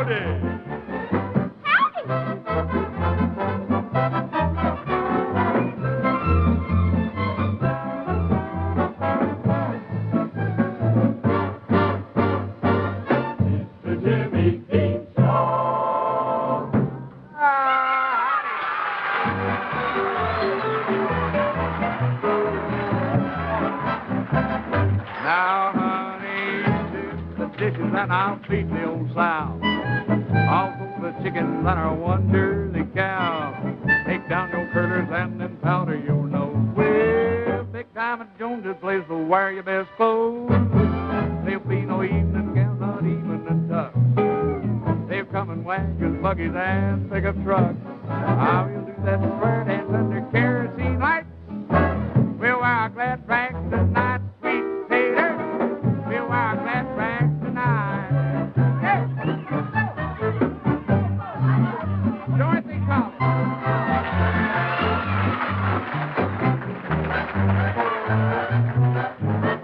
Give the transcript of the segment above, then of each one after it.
Now, honey, do the dishes and I'll feed the old sow. Also the chickens and our wonderly cow. Take down your curlers and then powder your nose. Well, Big Diamond Jones's place will wear your best clothes. There'll be no evening gowns, not even a tuck. They'll come in wagons, buggies, and pickup trucks. I will do that square dance under kerosene lights. We'll wear our glad rags tonight, sweet tater. We'll wear our glad rags tonight. Hey! Dorothy calling.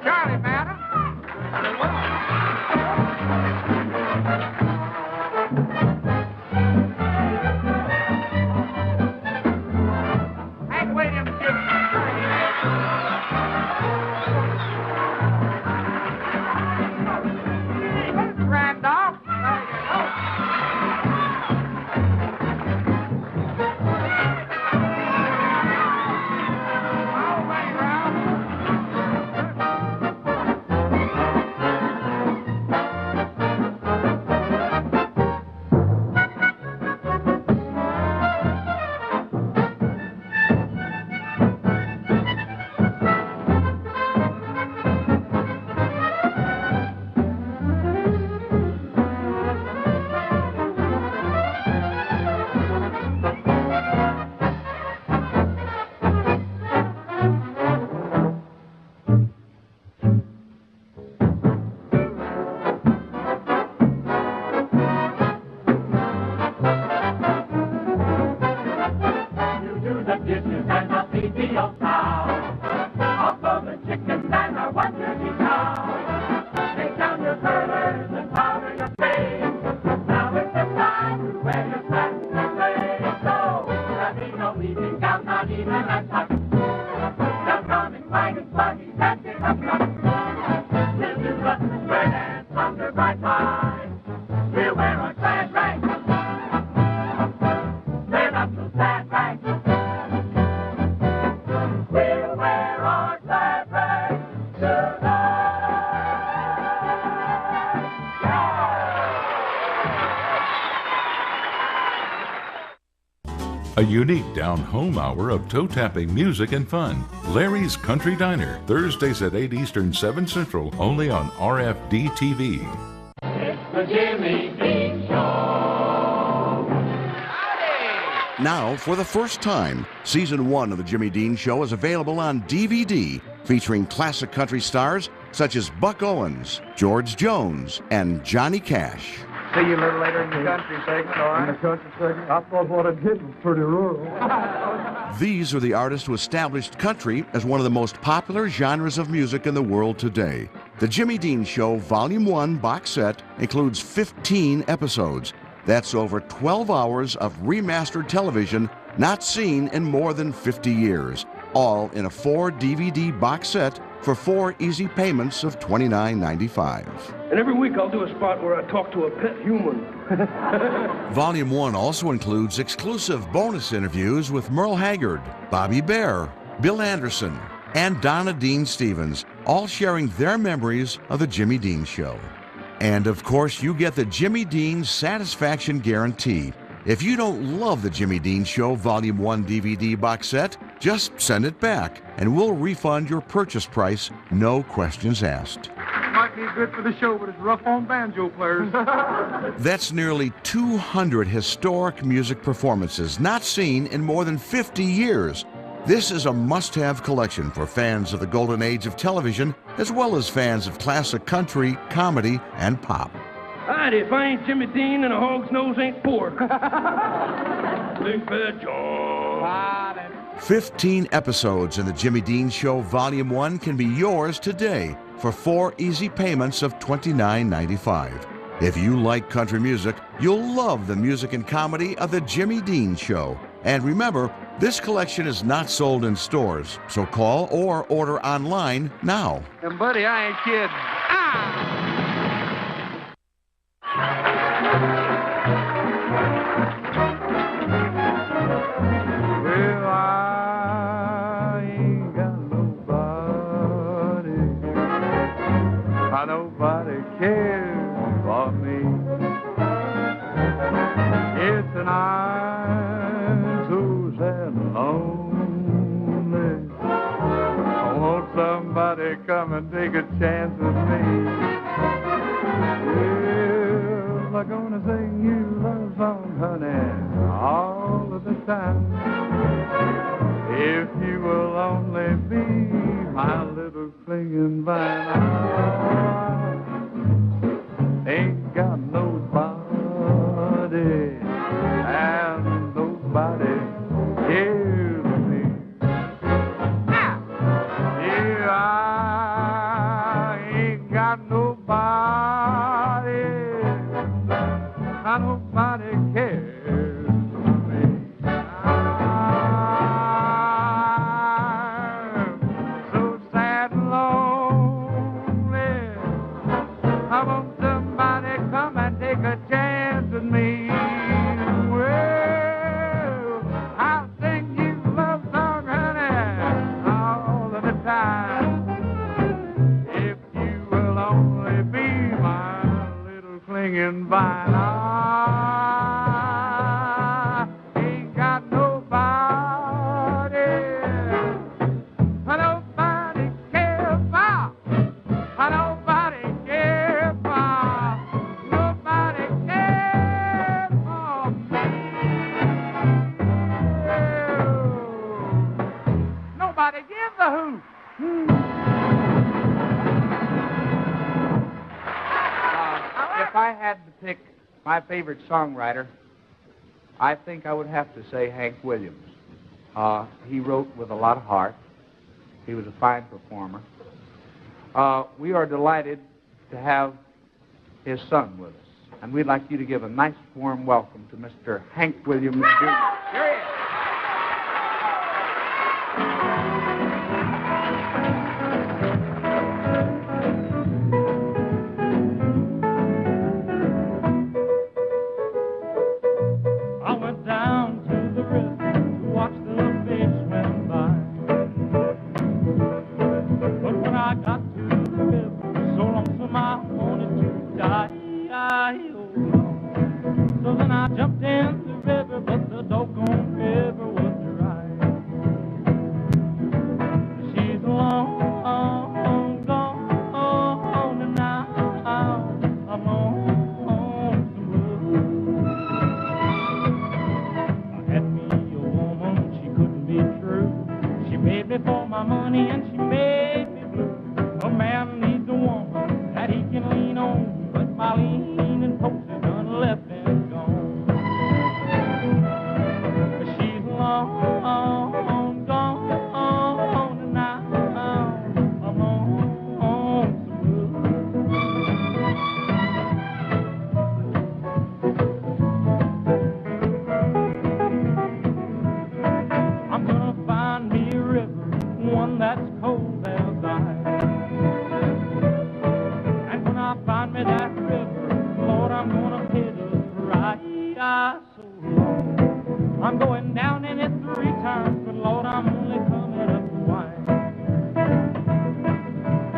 Charlie, madam. Hey, wait a minute. Randolph. A unique down-home hour of toe-tapping music and fun. Larry's Country Diner, Thursdays at 8 Eastern, 7 Central, only on RFD TV. It's the Jimmy Dean Show. Howdy! Now, for the first time, Season 1 of The Jimmy Dean Show is available on DVD, featuring classic country stars such as Buck Owens, George Jones, and Johnny Cash. See you a little later in the country segment, all right? In the country segment? I thought what I did was pretty rural. These are the artists who established country as one of the most popular genres of music in the world today. The Jimmy Dean Show Volume 1 box set includes 15 episodes. That's over 12 hours of remastered television not seen in more than 50 years, all in a 4-DVD box set for 4 easy payments of $29.95. And every week I'll do a spot where I talk to a pet human. Volume 1 also includes exclusive bonus interviews with Merle Haggard, Bobby Bare, Bill Anderson, and Donna Dean Stevens, all sharing their memories of The Jimmy Dean Show. And of course, you get the Jimmy Dean Satisfaction Guarantee. If you don't love The Jimmy Dean Show Volume 1 DVD box set, just send it back, and we'll refund your purchase price, no questions asked. Might be good for the show, but it's rough on banjo players. That's nearly 200 historic music performances not seen in more than 50 years. This is a must-have collection for fans of the golden age of television, as well as fans of classic country, comedy, and pop. Howdy, if I ain't Jimmy Dean and a hog's nose ain't pork. Big fat John. 15 episodes in The Jimmy Dean Show Volume 1 can be yours today for 4 easy payments of $29.95. If you like country music, you'll love the music and comedy of The Jimmy Dean Show. And remember, this collection is not sold in stores, so call or order online now. And buddy, I ain't kidding. Well, I ain't got nobody. Nobody cares for me. Yes, and I'm so sad and lonely. I want somebody come and take a chance with me. Well, I'm gonna sing you love song, honey, all of the time. If you will only be my little clinging vine. I ain't got nobody, and nobody cares for me. Yeah, I ain't got nobody, and nobody cares for me. I'm so sad and lonely. I want somebody come and take a chance with me. Well, I'll sing you love song, honey, all of the time. If you will only be my little clinging vine. I ain't got nobody, nobody cares for. Nobody cares for. Nobody cares for me. Nobody gives a hoot. If I had to pick my favorite songwriter, I think I would have to say Hank Williams. He wrote with a lot of heart. He was a fine performer. We are delighted to have his son with us, and we'd like you to give a nice warm welcome to Mr. Hank Williams Jr. Here he is. I went down to the river to watch the little fish swim by. But when I got to the river, so lonesome I wanted to die. So then I jumped in the river, but the doggone river was dry. She's long gone, and now I'm on some blue. I had me a woman, she couldn't be true. She made me for my money and she made me blue. A man needs a woman that he can lean on, but my leaning post is done left and gone. She's long gone, and now I'm on some blue. I'm gonna find me a river, one that's cold as ice. And when I find me that river, Lord, I'm gonna hit it right. So long. I'm going down in it 3 times, but Lord, I'm only coming up twice.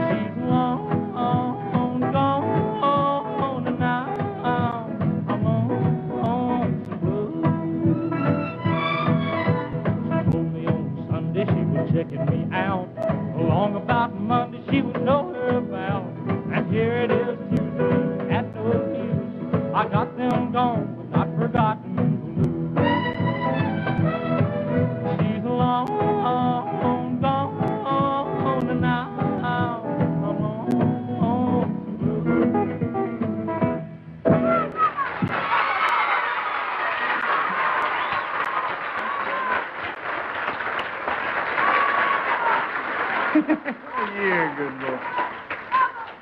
She's long gone, and now I'm on some blue. She told me on Sunday she was checking me out. Along about Monday she would know her about. And here it is Tuesday at no use. I got them gone, but not forgotten. She's long gone, and now I'm on some blue. Yeah, good boy.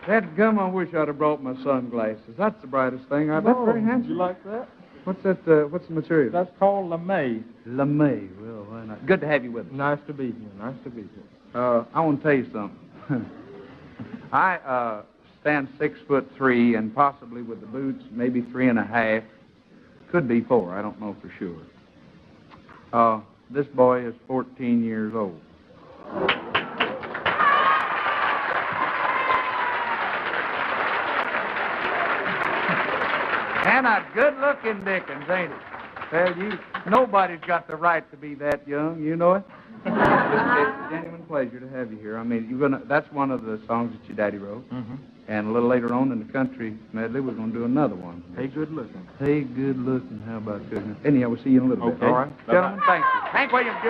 That gum, I wish I'd have brought my sunglasses. That's the brightest thing. That's very handsome. You like that? What's that? What's the material? That's called LeMay. LeMay. Well, why not? Good to have you with us. Nice to be here. Nice to be here. I want to tell you something. I stand 6'3", and possibly with the boots, maybe 3.5. Could be 4. I don't know for sure. This boy is 14 years old. And a good-looking Dickens, ain't it? Well, nobody's got the right to be that young, you know it? It's a genuine pleasure to have you here. I mean, that's one of the songs that your daddy wrote. Mm-hmm. And a little later on in the country medley, we're going to do another one. Hey, good looking. Hey, good looking. How about goodness? Anyhow, we'll see you in a little bit. Okay. All right? Gentlemen, thank you. Hank Williams, Jr.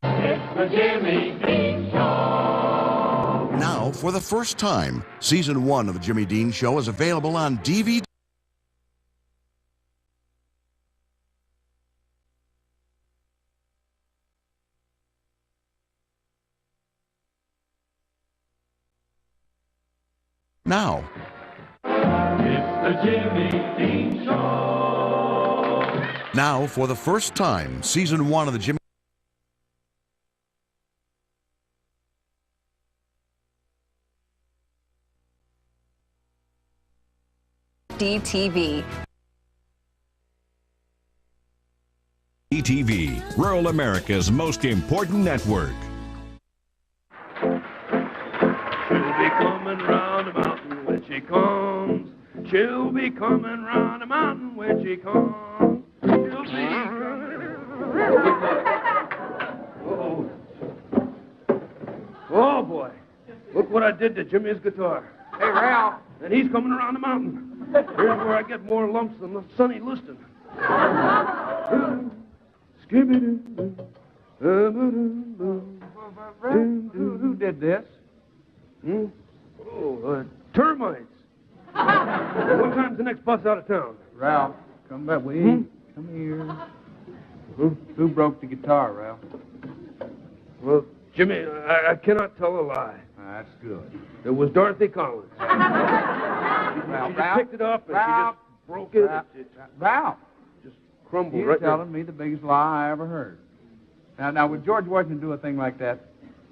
It's the Jimmy Dean Show. Now, for the first time, Season 1 of The Jimmy Dean Show is available on DVD. Now. It's the Jimmy Dean Show. Now, for the first time, Season 1 of The Jimmy DTV. DTV, rural America's most important network. She'll be coming round the mountain when she comes. She'll be coming round the mountain when she comes. She'll be coming. Oh, boy. Look what I did to Jimmy's guitar. Hey, Ralph. And he's coming around the mountain. Here's where I get more lumps than the Sonny Liston. Who did this? Termites. What time's the next bus out of town? Ralph, come back. Come here. Who broke the guitar, Ralph? Well, Jimmy, I cannot tell a lie. That's good. It was Dorothy Collins. She just picked it up and she just broke it. Ralph, Just crumbled you're right there. telling me the biggest lie I ever heard. Now, would George Washington do a thing like that?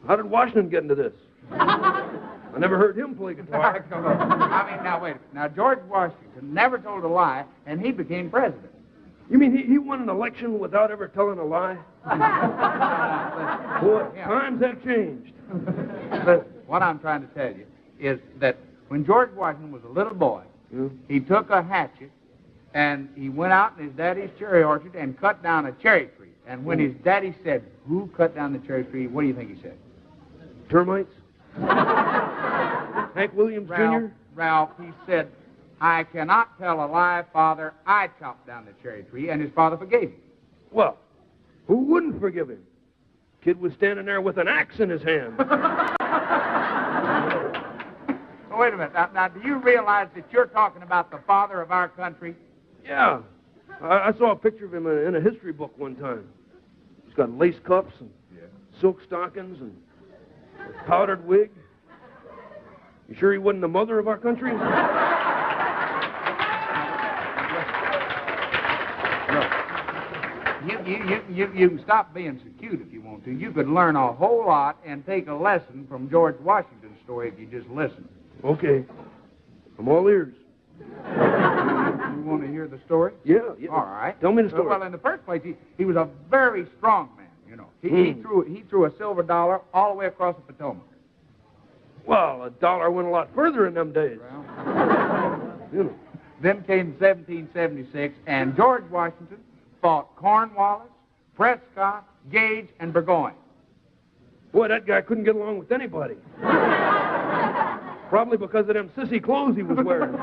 How did Washington get into this? I never heard him play guitar. Come on. I mean, now, wait a minute. Now, George Washington never told a lie, and he became president. You mean he won an election without ever telling a lie? Boy, times have changed. What I'm trying to tell you is that when George Washington was a little boy, he took a hatchet and he went out in his daddy's cherry orchard and cut down a cherry tree. And when his daddy said, "Who cut down the cherry tree?" what do you think he said? Termites? Hank Williams, Jr.? Ralph, he said, "I cannot tell a lie, Father. I chopped down the cherry tree," and his father forgave him. Well, who wouldn't forgive him? Kid was standing there with an axe in his hand. Oh, wait a minute. Now, do you realize that you're talking about the father of our country? Yeah. I saw a picture of him in a history book one time. He's got lace cuffs and silk stockings and a powdered wig. You sure he wasn't the mother of our country? You can stop being so cute if you want to. You could learn a whole lot and take a lesson from George Washington's story if you just listen. Okay. I'm all ears. You want to hear the story? Yeah. All right. Tell me the story. Well, in the first place, he was a very strong man, you know. He threw a silver dollar all the way across the Potomac. Well, a dollar went a lot further in them days. Well, You know. then came 1776, and George Washington fought Cornwallis, Prescott, Gage, and Burgoyne. Boy, that guy couldn't get along with anybody. Probably because of them sissy clothes he was wearing.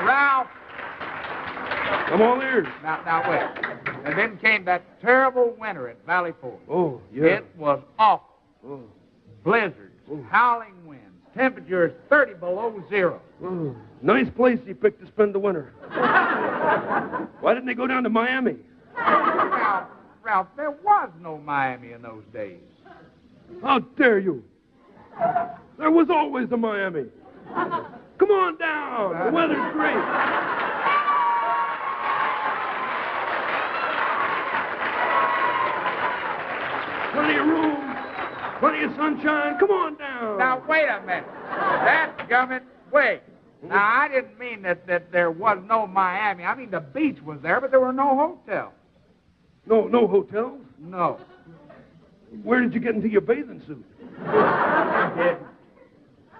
Ralph! I'm all ears. Now, wait. And then came that terrible winter at Valley Forge. Oh, yeah. It was awful. Oh. Blizzards, howling winds, temperatures 30 below zero. Oh. Nice place he picked to spend the winter. Why didn't they go down to Miami? Ralph, there was no Miami in those days. How dare you? There was always a Miami. Come on down. The weather's great. Plenty of room. Plenty of sunshine. Come on down. Now, wait a minute. Dadgummit, wait. Now, I didn't mean that there was no Miami. I mean, the beach was there, but there were no hotels. No hotels? No. Where did you get into your bathing suit?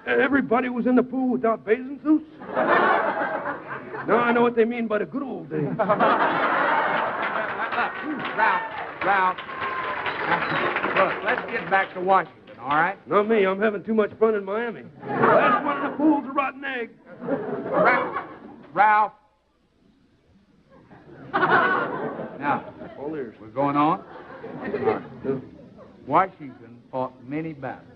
Everybody was in the pool without bathing suits? Now I know what they mean by the good old days. Ralph. Look, let's get back to Washington, all right? Not me. I'm having too much fun in Miami. Last one in the pool's a rotten egg. Ralph. Now, All ears. we're going on. All right. Washington fought many battles,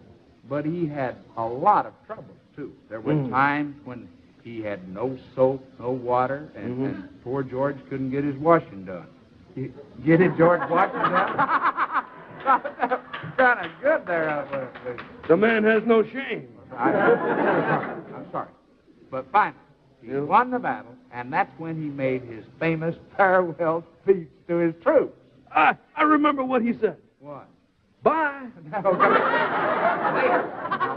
but he had a lot of troubles, too. There were times when he had no soap, no water, and poor George couldn't get his washing done. Get it, George? Washing done? Kind of good there. The man has no shame. I'm sorry. But finally, he won the battle, and that's when he made his famous farewell speech to his troops. I remember what he said. What? Bye.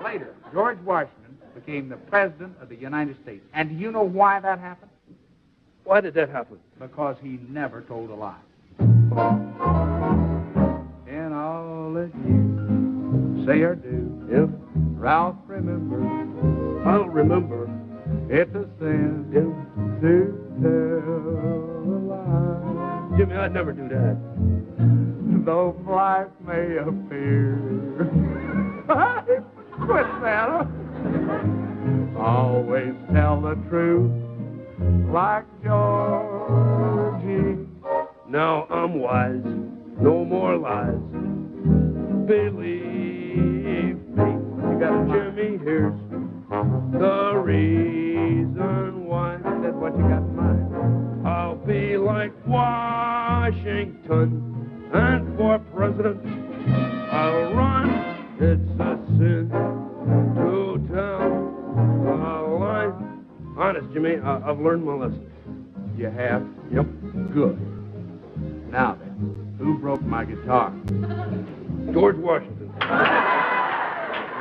Later, George Washington became the President of the United States. And do you know why that happened? Why did that happen? Because he never told a lie. In all that you say or do, Yeah. Ralph, remember, I'll remember. it's a sin to tell a lie. Jimmy, I'd never do that. Though life may appear. Quit that. Always tell the truth, like Georgie. Now I'm wise. No more lies. Believe me. You got Jimmy, here's the reason why. That's what you got in mind. I'll be like Washington. And for president, I'll run. It's a sin to tell a lie. Honest, Jimmy, I've learned my lesson. You have? Yep. Good. Now then, who broke my guitar? George Washington.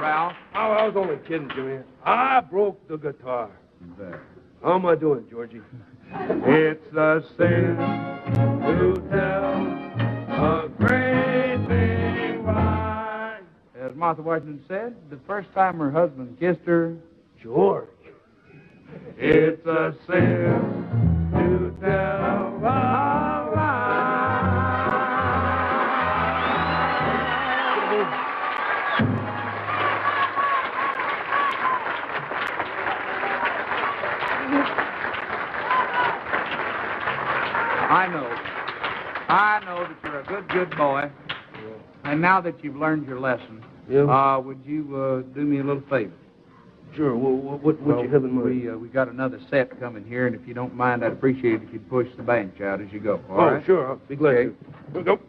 Ralph? Oh, I was only kidding, Jimmy. I broke the guitar. There. How am I doing, Georgie? It's a sin To tell a great big lie. As Martha Washington said, the first time her husband kissed her, George. it's a sin To tell a lie. I know that you're a good boy. And now that you've learned your lesson, would you do me a little favor? Sure. What you have in mind? We got another set coming here, and if you don't mind, I'd appreciate it if you'd push the bench out as you go. All right? Sure. I'll be glad to. Here we go.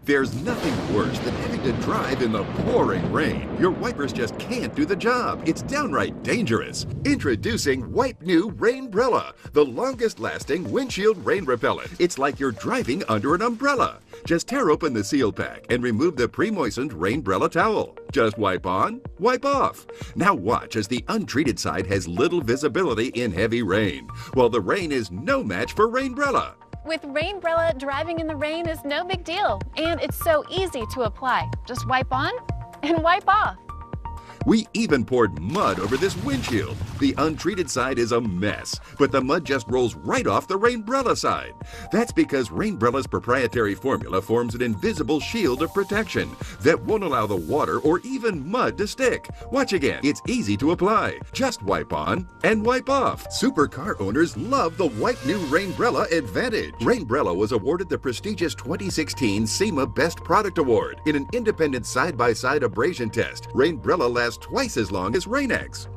There's nothing worse than having to drive in the pouring rain. Your wipers just can't do the job. It's downright dangerous. Introducing Wipe New Rainbrella, the longest-lasting windshield rain repellent. It's like you're driving under an umbrella. Just tear open the seal pack and remove the pre-moistened Rainbrella towel. Just wipe on, wipe off. Now watch as the untreated side has little visibility in heavy rain, while the rain is no match for Rainbrella. With Rainbrella, driving in the rain is no big deal, and it's so easy to apply. Just wipe on and wipe off. We even poured mud over this windshield. The untreated side is a mess, but the mud just rolls right off the Rainbrella side. That's because Rainbrella's proprietary formula forms an invisible shield of protection that won't allow the water or even mud to stick. Watch again. It's easy to apply. Just wipe on and wipe off. Supercar owners love the White New Rainbrella Advantage. Rainbrella was awarded the prestigious 2016 SEMA Best Product Award in an independent side-by-side abrasion test. Rainbrella lasts twice as long as Rain-X.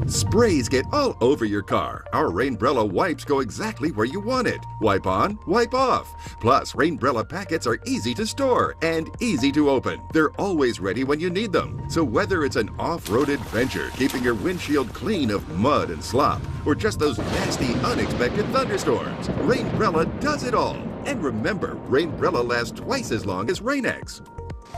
Sprays get all over your car. Our Rainbrella wipes go exactly where you want it. Wipe on, wipe off. Plus, Rainbrella packets are easy to store and easy to open. They're always ready when you need them. So whether it's an off-road adventure, keeping your windshield clean of mud and slop, or just those nasty, unexpected thunderstorms, Rainbrella does it all. And remember, Rainbrella lasts twice as long as Rain-X.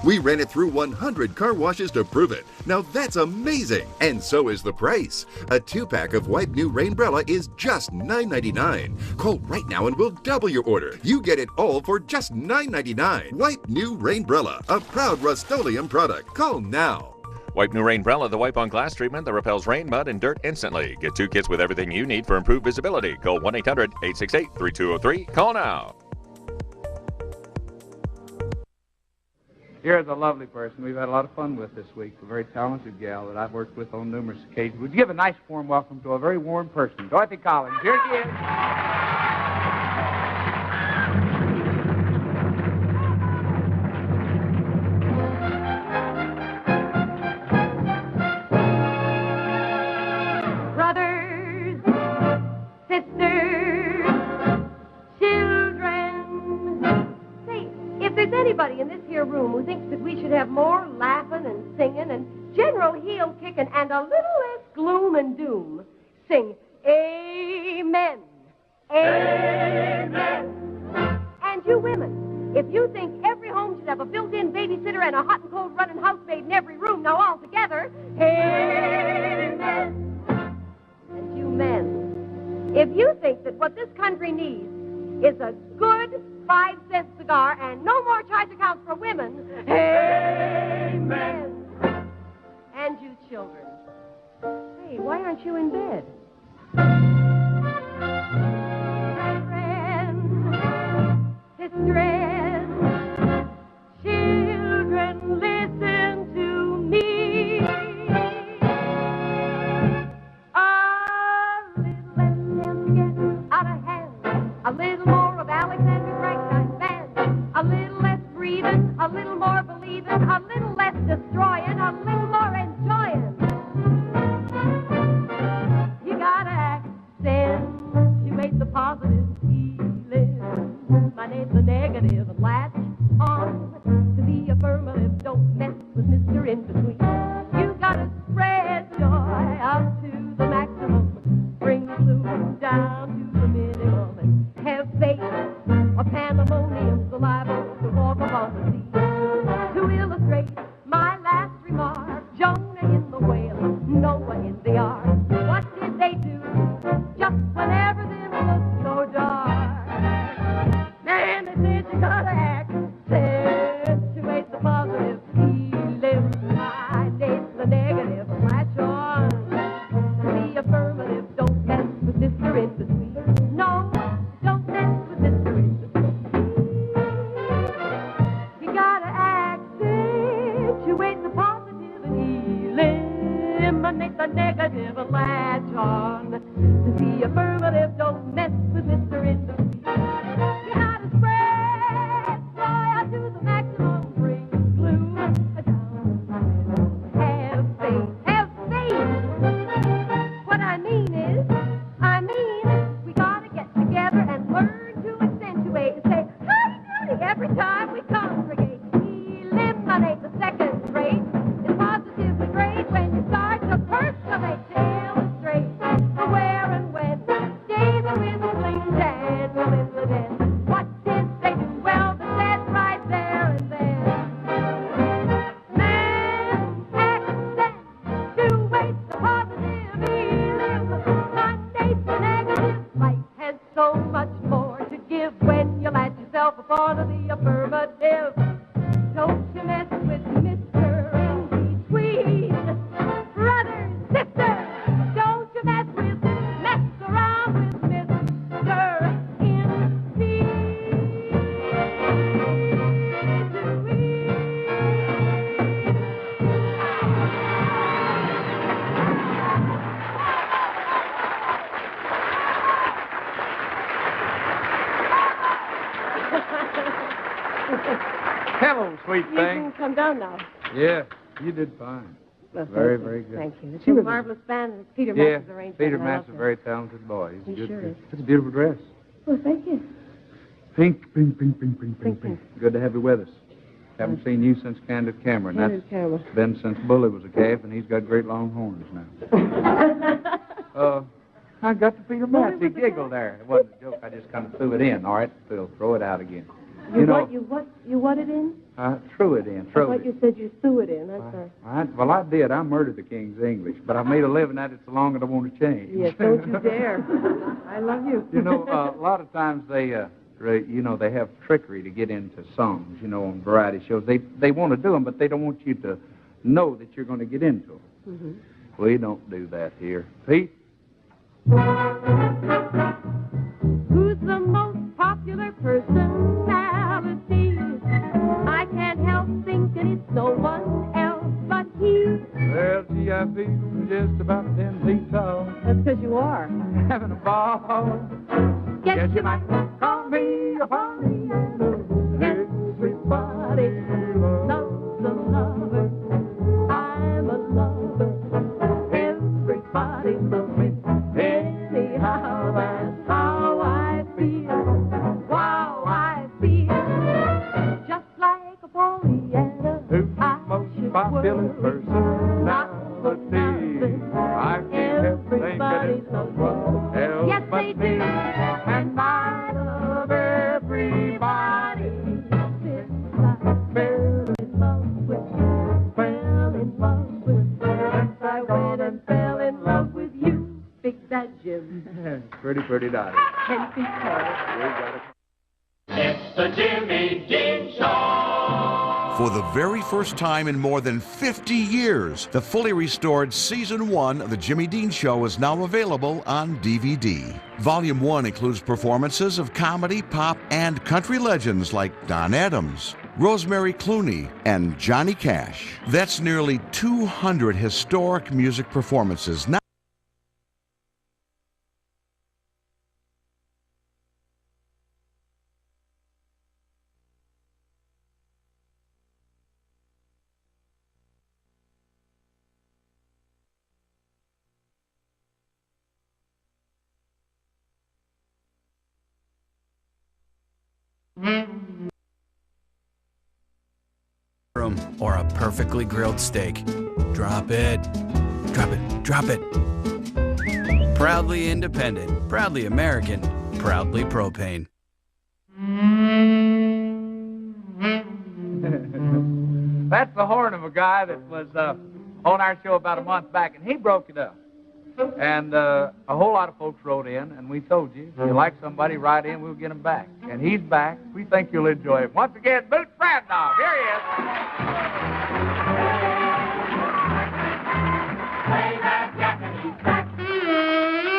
We ran it through 100 car washes to prove it. Now that's amazing! And so is the price. A 2-pack of Wipe New Rainbrella is just $9.99. Call right now and we'll double your order. You get it all for just $9.99. Wipe New Rainbrella, a proud Rust-Oleum product. Call now. Wipe New Rainbrella, the wipe-on glass treatment that repels rain, mud, and dirt instantly. Get 2 kits with everything you need for improved visibility. Call 1-800-868-3203. Call now. Here's a lovely person we've had a lot of fun with this week, a very talented gal that I've worked with on numerous occasions. Would you give a nice warm welcome to a very warm person, Dorothy Collins. Here she is. Brothers, sisters, children. Say, if there's anybody in this here room who thinks that we should have more laughing and singing and general heel kicking and a little less gloom and doom, sing Amen. Amen. And you women, if you think every home should have a built-in babysitter and a hot and cold running housemaid in every room, now all together, Amen. And you men, if you think that what this country needs is a good 5-cent cigar and no more charge accounts for women, Amen. And you children, hey, why aren't you in bed? Friends, children, listen to me. A little less them get out of hand, a little more of Alexander Franklin's band, a little less breathing, a little more believing, a little less destroying, a little more enjoying. You gotta accentuate the positive feeling, manage the negative and latch on to the affirmative. Don't mess with Mr. In-Between. You gotta spread joy up to the maximum, bring the blues down to the minimum, and have faith or pandemonium's the liable to walk upon the sea. To illustrate my last remark, Jonah in the whale, Noah in the ark. What did they do just when everything looked so dark? Man, they said you gotta accentuate the positive feeling, eliminate the negative, latch on to the affirmative. Don't mess with Mr. In-Between. No, don't mess with Mr. In-Between. You gotta accentuate the positive and eliminate the negative and latch on to the affirmative. Don't mess with Mr. In-Between. You gotta spread joy out to the maximum, bring gloom down. Have faith, have faith. What I mean is, we gotta get together and learn to accentuate and say, howdy-doody every time we congregate. Eliminate the second rate. It's positively great when you start to personate, to illustrate the where and when. Days are in the blink and will in the den. What did they do? Well, they said right there and then. Man, accentuate the positive, eliminate the negative. Life has so much more to give when you latch yourself upon the affirmative. Don't you mess with Mr. In-Between. Brothers, sisters, don't you mess around with Mr. Hello, sweet You thing. can come down now. Yeah, you did fine. Well, Very, very good. Thank you. It's She a was a- marvelous band, and it's Peter Yeah, Mass's arrangement. Peter and I Mass love is a him. very talented boy. He's He good. sure is. It's a beautiful dress. Well, thank you. Pink, pink, pink, pink, pink, pink, pink. Good to have you with us. Haven't seen you since Candid Cameron. Candid Cameron. That's been since Bully was a calf, and he's got great long horns now. I got to Peter Mass. He giggled there. It wasn't a joke. I just kind of threw it in. All right, Phil, throw it out again. You what it in? I threw it in. I Threw thought it. you said you threw it in. Well, I did. I murdered the King's English, but I made a living at it so long I don't want to change. Yes, don't you dare. I love you. You know, a lot of times they have trickery to get into songs, on variety shows. They want to do them, but they don't want you to know that you're going to get into them. Mm-hmm. We don't do that here. Pete? Who's the most popular personality? I can't help thinking it's no one else but he. Well, gee, I feel just about 10 feet tall. That's because you are. Having a ball. Guess you might call me a party. Everybody loves a lover. I'm a lover. Everybody loves me. Anyhow, that's how I feel. Wow, I feel just like a Pollyanna. Who's the most popular personality? I can't help thinking it's someone else Yes, but they me. do. And I love everybody. Since I fell in love with since I went and fell in love with you. Big Bad Jim. Pretty dotty. 10 feet tall. It's the Jimmy Dean Show. For the very first time in more than 50 years, the fully restored Season 1 of The Jimmy Dean Show is now available on DVD. Volume 1 includes performances of comedy, pop, and country legends like Don Adams, Rosemary Clooney, and Johnny Cash. That's nearly 200 historic music performances. Now or a perfectly grilled steak. Drop it. Drop it. Drop it. Proudly independent, proudly American, proudly propane. That's the horn of a guy that was on our show about a month back, and he broke it up. And a whole lot of folks wrote in, and we told you, if you like somebody, write in, we'll get him back. And he's back. We think you'll enjoy it. Once again, Boots Brandov. Here he is. Play that Japanese sax.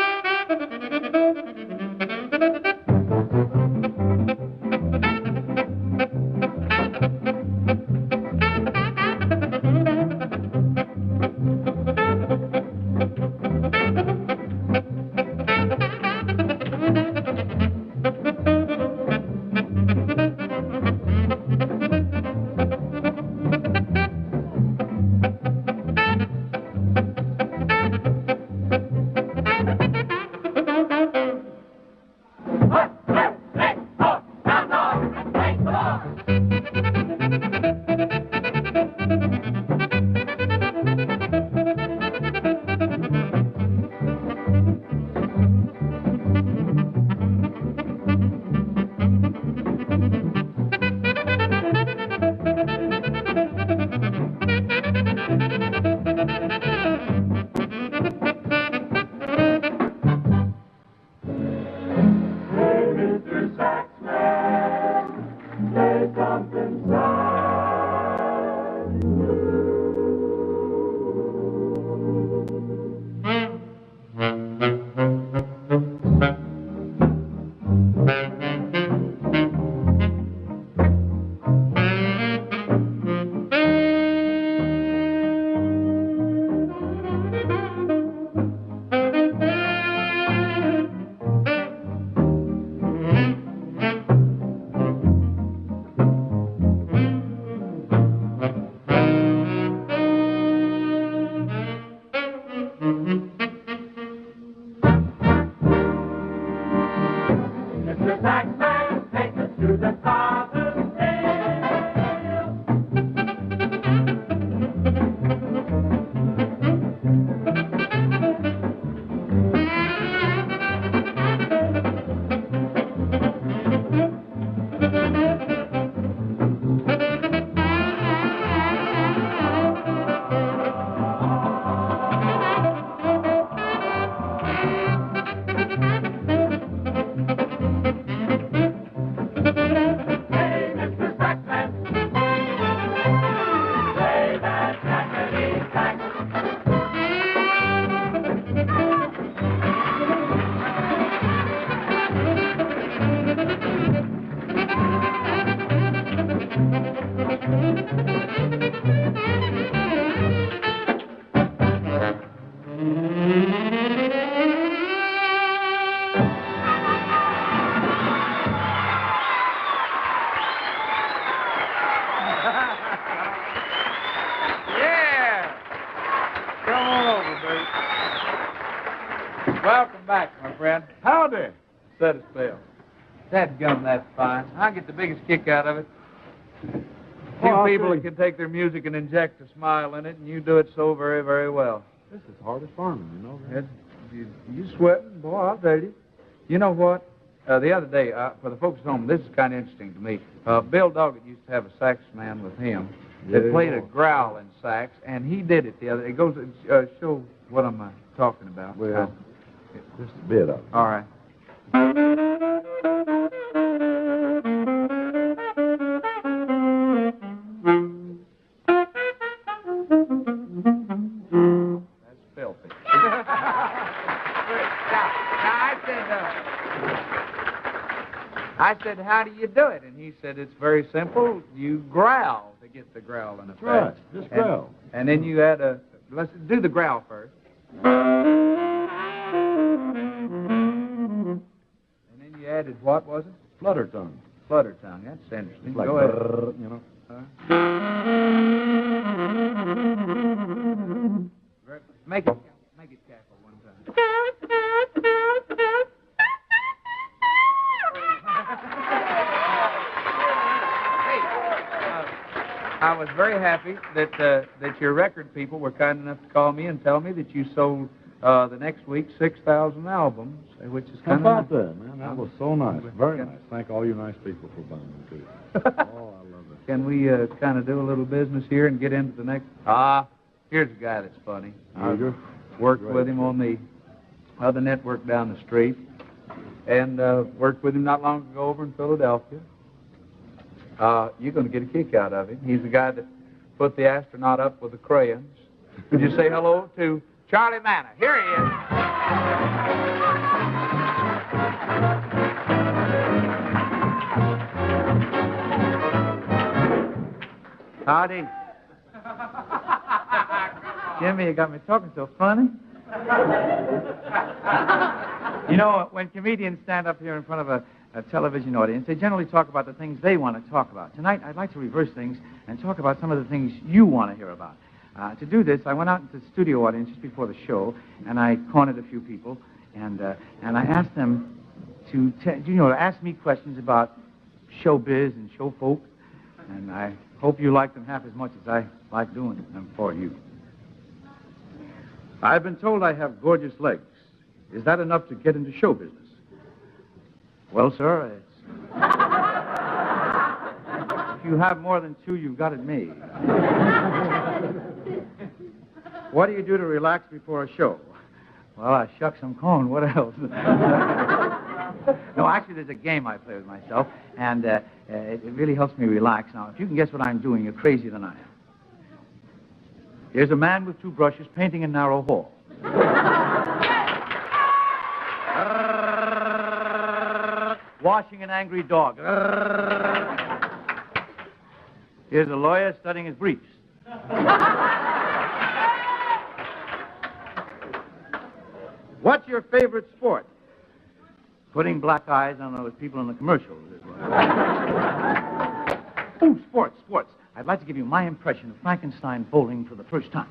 Welcome back, my friend. Howdy. Set a spell. Dadgum, that's fine. I get the biggest kick out of it. Few people that can take their music and inject a smile in it, and you do it so very, very well. This is hard as farming, you know that. You sweating? Boy, I'll tell you. You know what? The other day, for the folks at home, this is kind of interesting to me. Bill Doggett used to have a sax man with him that played a growl in sax, and he did it the other day. It goes to show what I'm talking about. Well, just a bit of it. All right. That's filthy. I said, how do you do it? And he said, it's very simple. You growl to get the growl in effect. Right, just growl. And then you add let's do the growl first. And then you added, what was it? Flutter tongue. Flutter tongue. That's interesting. It's like, go ahead. You know. Make it cackle one time. I was very happy that your record people were kind enough to call me and tell me that you sold the next week 6,000 albums, which is How kind about that, man? That was so nice. Very nice. Thank all you nice people for buying them, too. Oh, I love it. Can we kind of do a little business here and get into the next? Here's a guy that's funny. I worked with him on the other network down the street, and worked with him not long ago over in Philadelphia. You're going to get a kick out of him. He's the guy that put the astronaut up with the crayons. Would you say hello to Charlie Manor? Here he is. Howdy. Jimmy, you got me talking so funny. You know, when comedians stand up here in front of a television audience, they generally talk about the things they want to talk about. Tonight, I'd like to reverse things and talk about some of the things you want to hear about. To do this, I went out into the studio audience just before the show, and I cornered a few people, and I asked them to ask me questions about showbiz and show folk, and I hope you like them half as much as I like doing them for you. I've been told I have gorgeous legs. Is that enough to get into show business? Well, sir, if you have more than two, you've got it made. What do you do to relax before a show? Well, I shuck some corn. What else? No, actually, there's a game I play with myself, and it really helps me relax. Now, if you can guess what I'm doing, you're crazier than I am. Here's a man with two brushes painting a narrow hall. Washing an angry dog. Here's a lawyer studying his briefs. What's your favorite sport? Putting black eyes on those people in the commercials. Oh, sports. I'd like to give you my impression of Frankenstein bowling for the first time.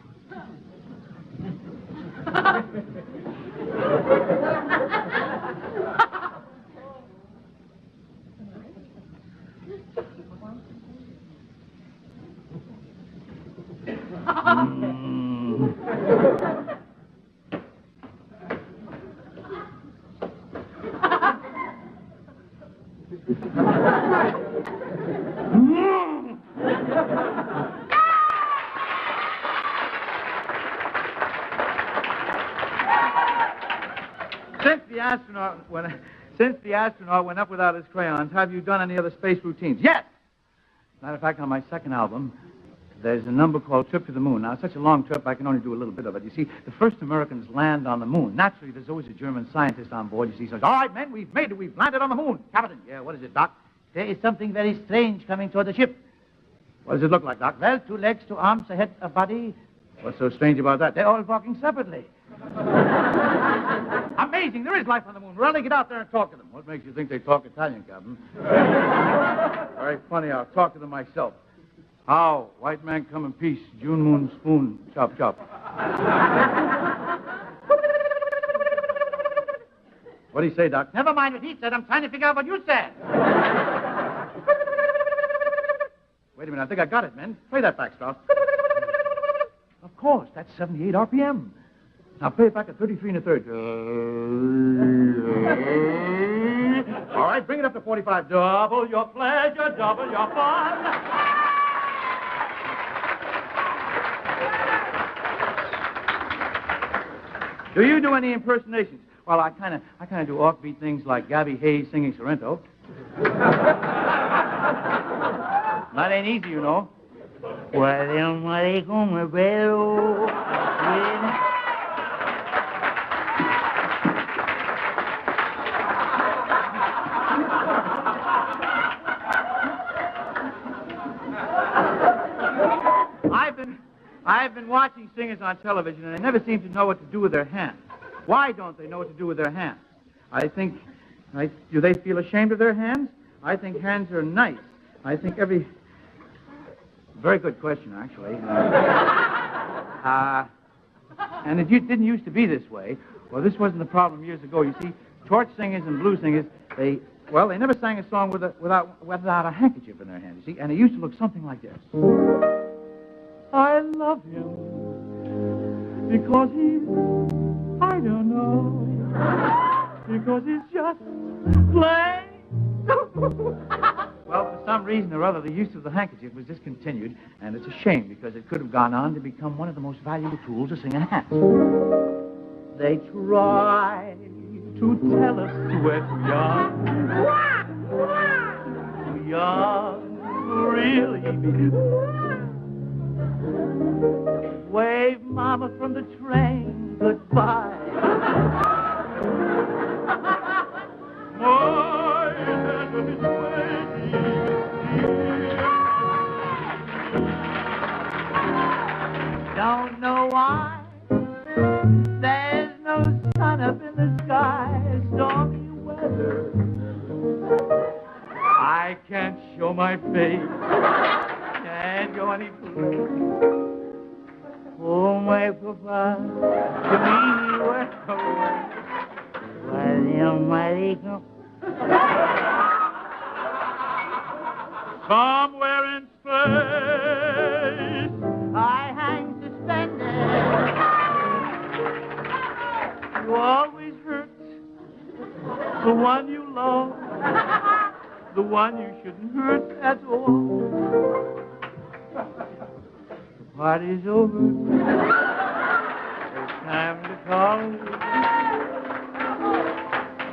Since the astronaut went up without his crayons, have you done any other space routines? Yes! Matter of fact, on my second album, there's a number called Trip to the Moon. Now, it's such a long trip, I can only do a little bit of it. You see, the first Americans land on the moon. Naturally, there's always a German scientist on board. You see, says, all right, men, we've made it. We've landed on the moon. Captain. Yeah, what is it, Doc? There is something very strange coming toward the ship. What does it look like, Doc? Well, 2 legs, 2 arms, a head, a body. What's so strange about that? They're all walking separately. Amazing. There is life on the moon. Really, get out there and talk to them. What makes you think they talk Italian, Captain? Very funny. I'll talk to them myself. How? White man come in peace. June moon spoon. Chop, chop. What did he say, Doc? Never mind what he said. I'm trying to figure out what you said. Wait a minute. I think I got it, men. Play that back, Strauss. Of course. That's 78 RPM. Now play it back at 33 1/3. All right, bring it up to 45. Double your pleasure, double your fun. Do you do any impersonations? Well, I kind of do offbeat things like Gabby Hayes singing Sorrento. That ain't easy, you know. I've been watching singers on television, and they never seem to know what to do with their hands. Why don't they know what to do with their hands? Do they feel ashamed of their hands? I think hands are nice. I think Very good question, actually. And it didn't used to be this way. Well, this wasn't the problem years ago. You see, torch singers and blues singers, they never sang a song without a handkerchief in their hand, you see, and it used to look something like this. I love him because I don't know, because he's just plain. Well, for some reason or other, the use of the handkerchief was discontinued, and it's a shame because it could have gone on to become one of the most valuable tools a singer has. They try to tell us we're too young. Too young to really be. Wave Mama from the train goodbye. My heaven is waiting. Don't know why there's no sun up in the sky. Stormy weather. I can't show my face. Can't go any further. Oh, my papa, to me, where somewhere in space, I hang suspended. You always hurt the one you love, the one you shouldn't hurt at all. The party's over. It's time to call it.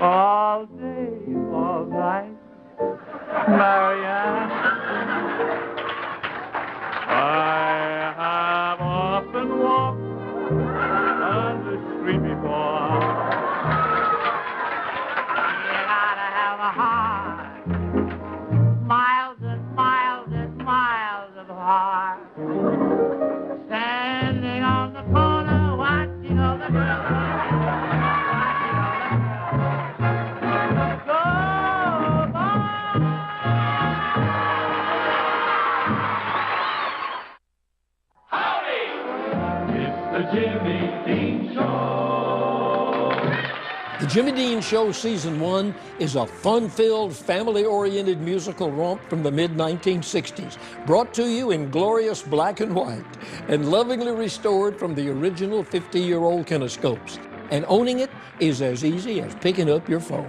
All day, all night, Marianne. I have often walked on the street before. You gotta have a heart, miles and miles and miles of heart. Standing on the corner, watching all the girls. The Jimmy Dean Show Season 1 is a fun-filled, family-oriented musical romp from the mid-1960s, brought to you in glorious black and white, and lovingly restored from the original 50-year-old kinescopes. And owning it is as easy as picking up your phone.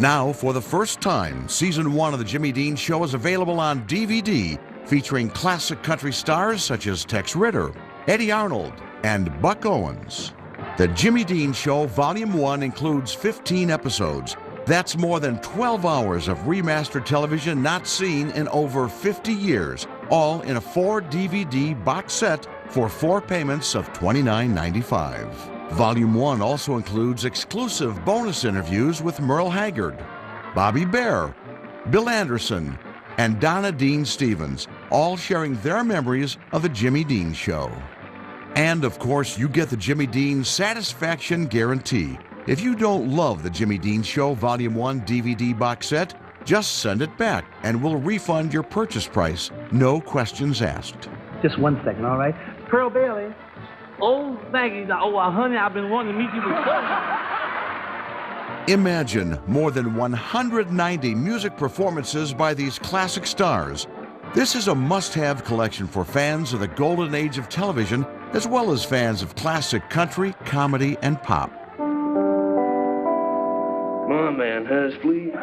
Now, for the first time, Season 1 of The Jimmy Dean Show is available on DVD, featuring classic country stars such as Tex Ritter, Eddie Arnold, and Buck Owens. The Jimmy Dean Show Volume 1 includes 15 episodes. That's more than 12 hours of remastered television not seen in over 50 years, all in a 4-DVD box set for 4 payments of $29.95. Volume 1 also includes exclusive bonus interviews with Merle Haggard, Bobby Bear, Bill Anderson, and Donna Dean Stevens, all sharing their memories of The Jimmy Dean Show. And, of course, you get the Jimmy Dean Satisfaction Guarantee. If you don't love the Jimmy Dean Show Volume 1 DVD box set, just send it back and we'll refund your purchase price. No questions asked. Just 1 second, all right? Pearl Bailey. Oh, thank you. Oh, honey, I've been wanting to meet you before. Imagine more than 190 music performances by these classic stars. This is a must-have collection for fans of the golden age of television, as well as fans of classic country, comedy, and pop. My man has fleas.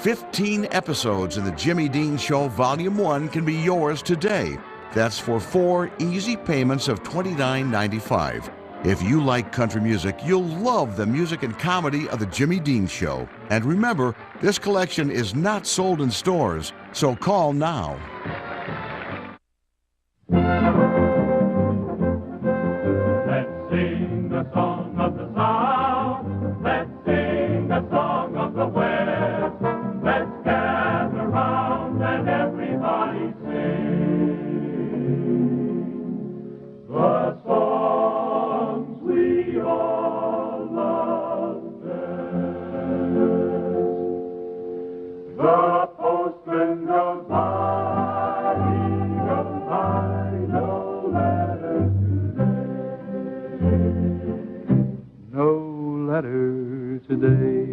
15 episodes in the Jimmy Dean Show Volume 1 can be yours today. That's for 4 easy payments of $29.95. If you like country music, you'll love the music and comedy of the Jimmy Dean Show. And remember, this collection is not sold in stores, so call now. Let's sing the song of the South. Let's sing the song of the West. Let's gather round and everybody sing the songs we all love best. The postman goes by, he goes by, no letters today. No letter today.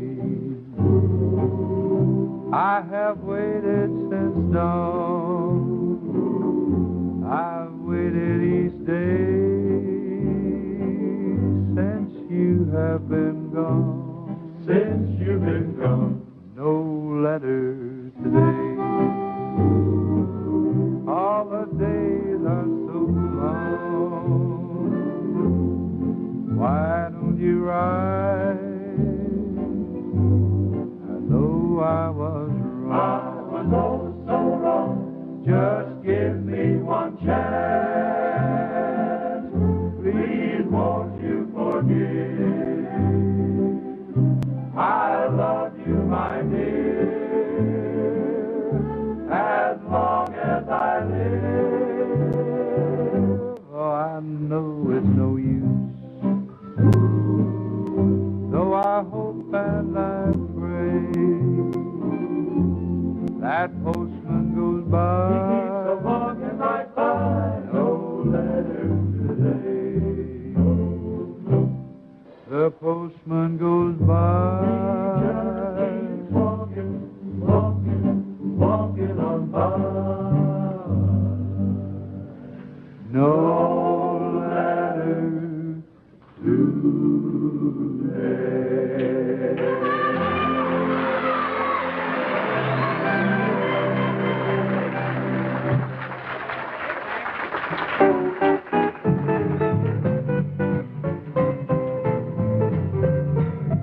I have waited since dawn. I've waited each day since you have been gone. Since you've been gone. No letter today. All the days are so long. Why don't you write? I know I was wrong. I was oh so wrong. Just Give me one chance. Please won't you forgive? I love you, my dear, as long as I live. Oh, I know it's no use. Though I hope and I pray that postman goes by. So long as I find no letter today. The postman goes by. Just walking, walking, walking on by. No letter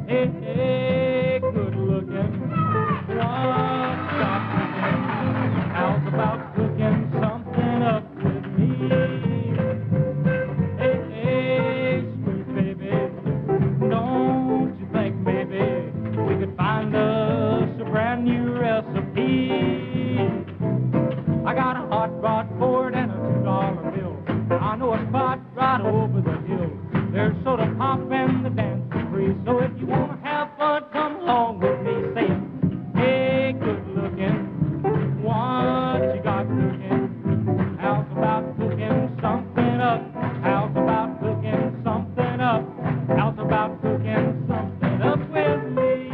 Hey, good looking. What's got cooking? How's about cooking something up with me? Hey, sweet baby, don't you think maybe we could find us a brand new recipe? I got a hot rod Ford and a $2 bill. I know a spot right over the hill. There's soda pop and the dancing free. So if you want to have fun, come along with me. Say, hey, good looking, what you got cooking? How's about cooking something up? How's about cooking something up? How's about cooking something up with me?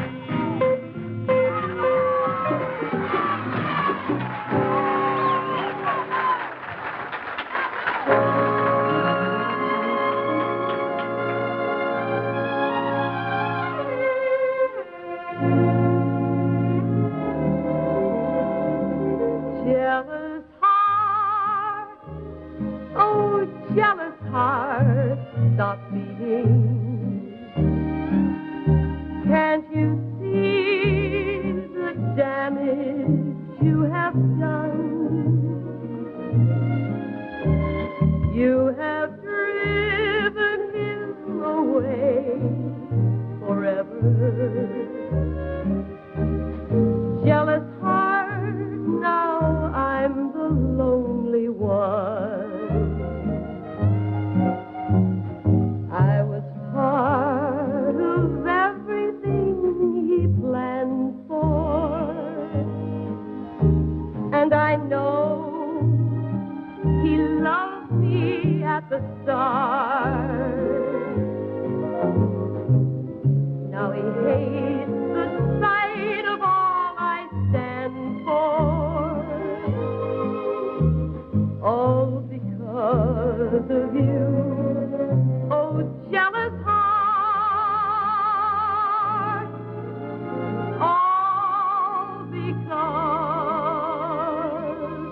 Jealous heart, oh jealous heart, stop beating. Can't you see the damage you have done? You have driven him away forever. Jealous heart, now I'm the lonely one. I was part of everything he planned for, and I know he loved me at the start. jealous of you. Oh, jealous heart, all because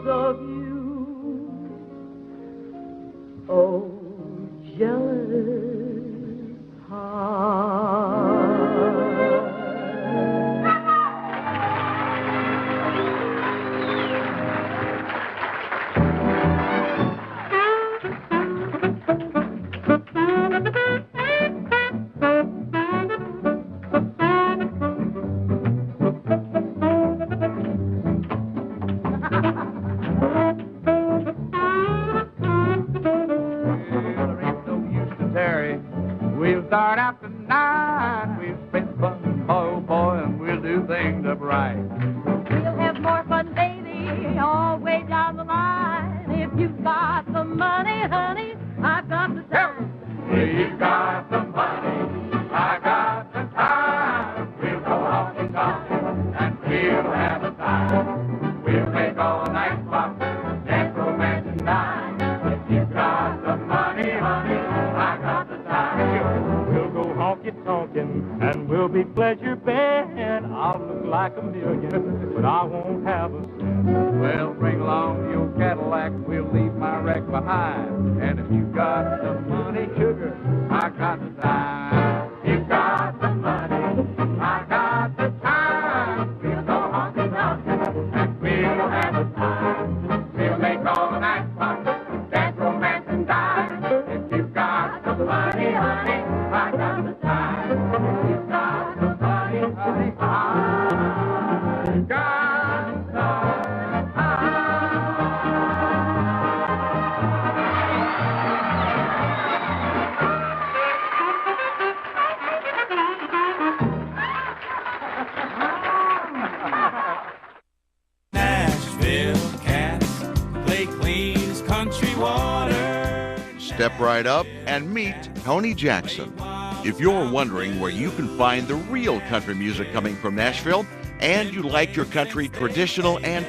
of you. Oh, jealous heart. We'll start out tonight. We'll spend fun, oh boy, and we'll do things up right. We'll have more fun, baby, all the way down the line. If you've got the money, honey, I've got the time. If you've got the money, I got the time. We'll go honky tonk and we'll have a time. We'll make all night fun, dance, romance, and dine. If you've got the money, honey, I got the time. We'll go honky-tonkin' and we'll be pleasure band. I'll look like a million, but I won't have a cent. Well, bring along your Cadillac, we'll leave my wreck behind. And if you got the money, sugar, I got the time. You got the money, I got the time. We'll go honky-tonkin' and we'll have a time. We'll make all the night fun, dance, romance, and dine. If you got the money, honey, I got the time. You got the money, honey, I got the Nashville cats play clean as country water. Step right up and meet Tony Jackson. If you're wondering where you can find the real country music coming from Nashville, and you like your country traditional and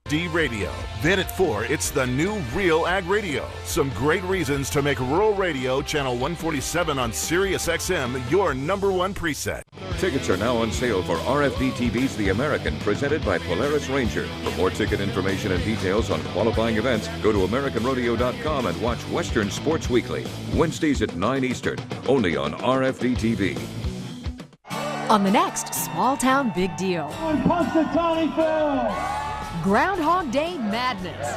D Radio. Then at 4, it's the new Real Ag Radio. Some great reasons to make rural radio channel 147 on Sirius XM your #1 preset. Tickets are now on sale for RFD TV's The American, presented by Polaris Ranger. For more ticket information and details on qualifying events, go to AmericanRodeo.com and watch Western Sports Weekly, Wednesdays at 9 Eastern, only on RFD TV. On the next Small Town Big Deal. Punxsutawney Phil! Groundhog Day Madness.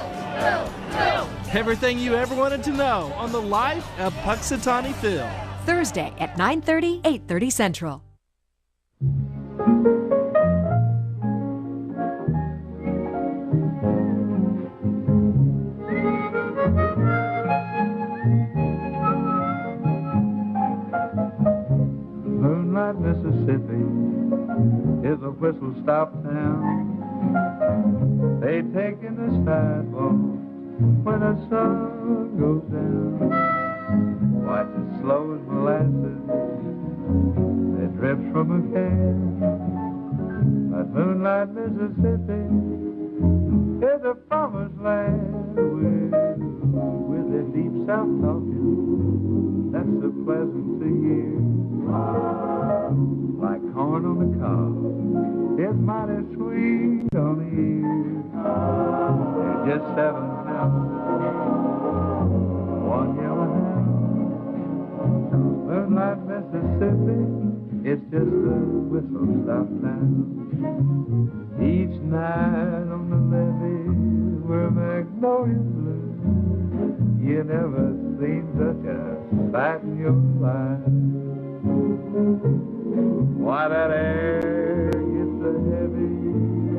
Everything you ever wanted to know on the life of Punxsutawney Phil. Thursday at 9:30, 8:30 Central. Moonlight, Mississippi is a whistle-stop town. They take in the sidewalk when the sun goes down. Watch it slow as molasses that drips from a can. But Moonlight, Mississippi is a promised land with their deep south talking. That's so pleasant to hear. Like corn on the cob, it's mighty sweet on the ear. They're just 7 pounds, 1 yellow hound. Moonlight, Mississippi, it's just a whistle-stop town. Each night on the levee where magnolias bloom, you never seen such a sight in your life. Why, that air gets so heavy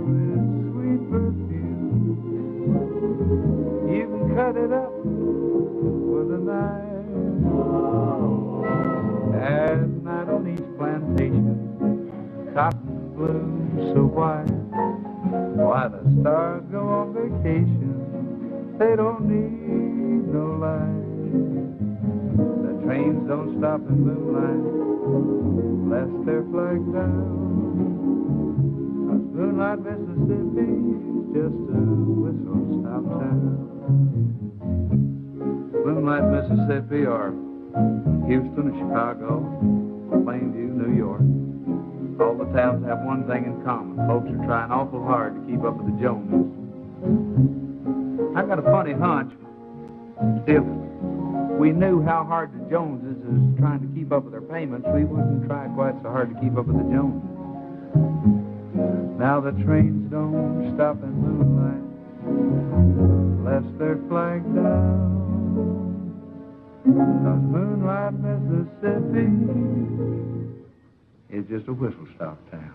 with sweet perfume. You can cut it up with a knife. At night on each plantation, cotton blooms so white. Why the stars go on vacation, they don't need no light. The trains don't stop in moonlight, lest they're flagged down. 'Cause Moonlight, Mississippi's just a whistle-stop town. Moonlight, Mississippi, or Houston or Chicago, Plainview, New York. All the towns have one thing in common. Folks are trying awful hard to keep up with the Joneses. I've got a funny hunch. If we knew how hard the Joneses is trying to keep up with their payments, we wouldn't try quite so hard to keep up with the Joneses. Now the trains don't stop in moonlight, lest they're flagged down. 'Cause Moonlight, Mississippi is just a whistle-stop town.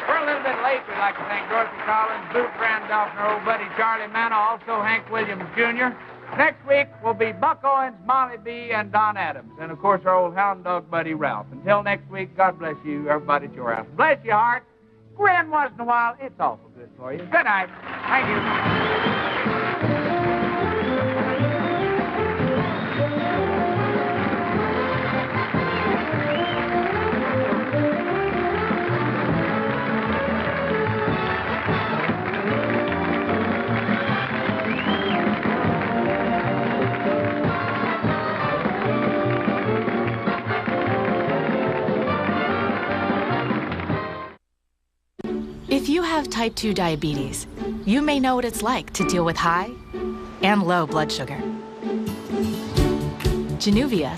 We're a little bit late. We'd like to thank Dorothy Collins, Boot Randolph, and our old buddy Charlie Manna, also Hank Williams Jr. Next week will be Buck Owens, Molly B., and Don Adams, and of course our old hound dog buddy Ralph. Until next week, God bless you, everybody at your house. Bless your heart. Grin once in a while. It's awful good for you. Good night. Thank you. If you have type 2 diabetes, you may know what it's like to deal with high and low blood sugar. Januvia